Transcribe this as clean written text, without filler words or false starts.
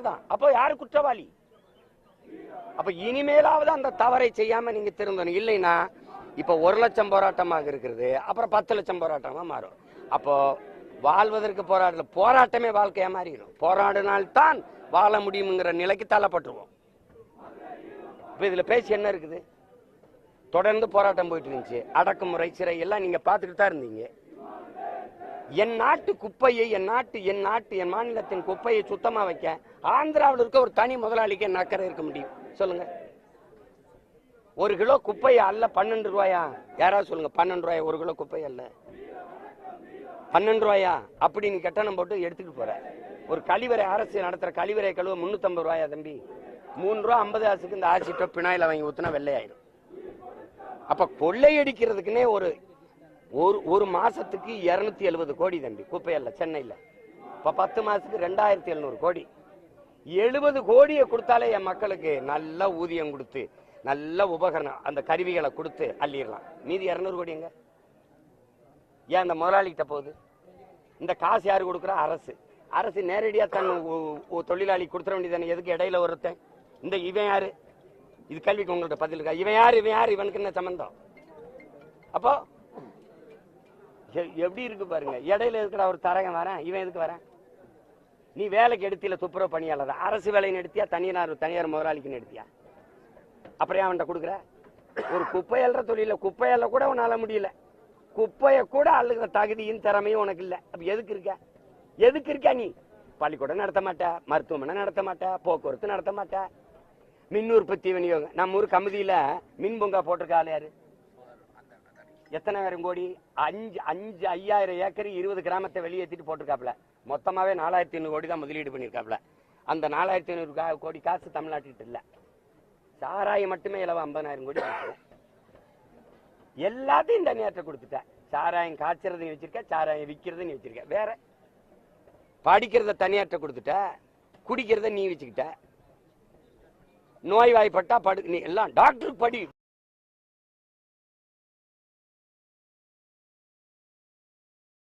தான். அப்போ யாரு குற்றவாளி? அப்ப இனிமேலாவது அந்த தவறை செய்யாம நீங்க திருந்தணும். இல்லைன்னா இப்ப 1 லட்சம் போராட்டமாக இருக்கிறது, அப்புறம் 10 லட்சம் போராட்டமா மாறும். அப்போ வாழ்வதற்கு போராட்டமே வாழ்க்கையா மாறிடும். போராடினால்தான் வாழ முடியுங்கிற நிலைக்கு தள்ளப்பட்டுருவோம். இப்ப இதுல பேச்சு என்ன இருக்குது? தொடர்ந்து போராட்டம் போயிட்டு இருந்துச்சு. அடக்குமுறை, சிறை எல்லாம் நீங்க பார்த்துட்டு தான் இருந்தீங்க. என் நாட்டு குப்பையை என் மாநிலத்தின் குப்பையை சுத்தமா வைக்க ஆந்திராவில் இருக்க ஒரு தனி முதலாளிக்கு என்ன அக்கறை இருக்க முடியும் சொல்லுங்க? 1 கிலோ குப்பையை அல்ல 12 ரூபாயா? யாராவது சொல்லுங்க. 12 ரூபாயா 1 கிலோ குப்பை அல்ல? 12 ரூபாயா? அப்படி நீ கட்டணம் போட்டு எடுத்துட்டு போற. ஒரு கழிவறை, அரசு நடத்துற கழிவறை கழுவ 350 ரூபாயா தம்பி? 3 ரூபா 50 காசுக்கு இந்த ஆசிட்டோ பினாயில வாங்கி ஊத்துனா வெள்ளையாயிடும். அப்ப கொள்ளையடிக்கிறதுக்குன்னே ஒரு மாசத்துக்கு 270 கோடி தம்பி குப்பையல்ல சென்னையில. இப்ப 10 மாசத்துக்கு 2700 கோடி. 70 கோடியை கொடுத்தாலே என் மக்களுக்கு நல்ல ஊதியம் கொடுத்து நல்ல உபகரணம் அந்த கருவிகளை கொடுத்து அள்ளிடலாம். மீதி 200 கோடி எங்க? ஏன் அந்த முதலாளிகிட்ட போகுது? இந்த காசு யாரு கொடுக்குறா? அரசு நேரடியா தன் தொழிலாளி கொடுத்துட வேண்டியதானே. எதுக்கு இடையில ஒருத்தன்? இந்த இவன் யாரு? இது கல்விக்கு உங்கள்ட்ட பதில் இருக்கா? இவன் யாரு இவனுக்கு என்ன சம்பந்தம்? அப்போ எப்படி இருக்கு பாருங்க. இடையில இருக்கிற ஒரு தரகன் வரேன், இவன் எதுக்கு வரேன்? நீ வேலைக்கு எடுத்தில துப்புரவு பணியாளர், அரசு வேலைன்னு எடுத்தியா தனியார் முதலாளிக்குன்னு எடுத்தியா? அப்புறம் அவன்கிட்ட கொடுக்குற? ஒரு குப்பை அல்ற தொழில குப்பையல்ல கூட உன்னால முடியல. குப்பையை கூட அள்ளுகிற தகுதியும் திறமையும் உனக்கு இல்ல. அப்ப எதுக்கு இருக்க நீ? பள்ளிக்கூடம் நடத்த மாட்ட, மருத்துவமனை நடத்த மாட்ட, போக்குவரத்து நடத்த மாட்ட, மின் உற்பத்தி விநியோகம். நம்ம ஊர் கமிதியில மின் பூங்கா போட்டிருக்காள் யாரு? எத்தனை ஆயிரம் கோடி? 5000 ஏக்கர் 20 கிராமத்தை வெளியேற்றிட்டு போட்டிருக்காப்ல. மொத்தமாவே 4500 கோடி தான் முதலீடு பண்ணிருக்காப்ல. அந்த 4500 கோடி காசு தமிழ்நாட்டுக்கிட்ட இல்ல. சாராயம் மட்டுமே இலவ 50000 கோடி. எல்லாத்தையும் தனியாற்ற கொடுத்துட்ட. சாராயம் காய்ச்சறதை வச்சிருக்க, சாராயம் விற்கிறத நீ வச்சிருக்க. வேற படிக்கிறத தனியாற்ற கொடுத்துட்ட, குடிக்கிறத நீ வச்சுக்கிட்ட. நோய்வாய்ப்பட்டா நீ எல்லாம் டாக்டருக்கு படி.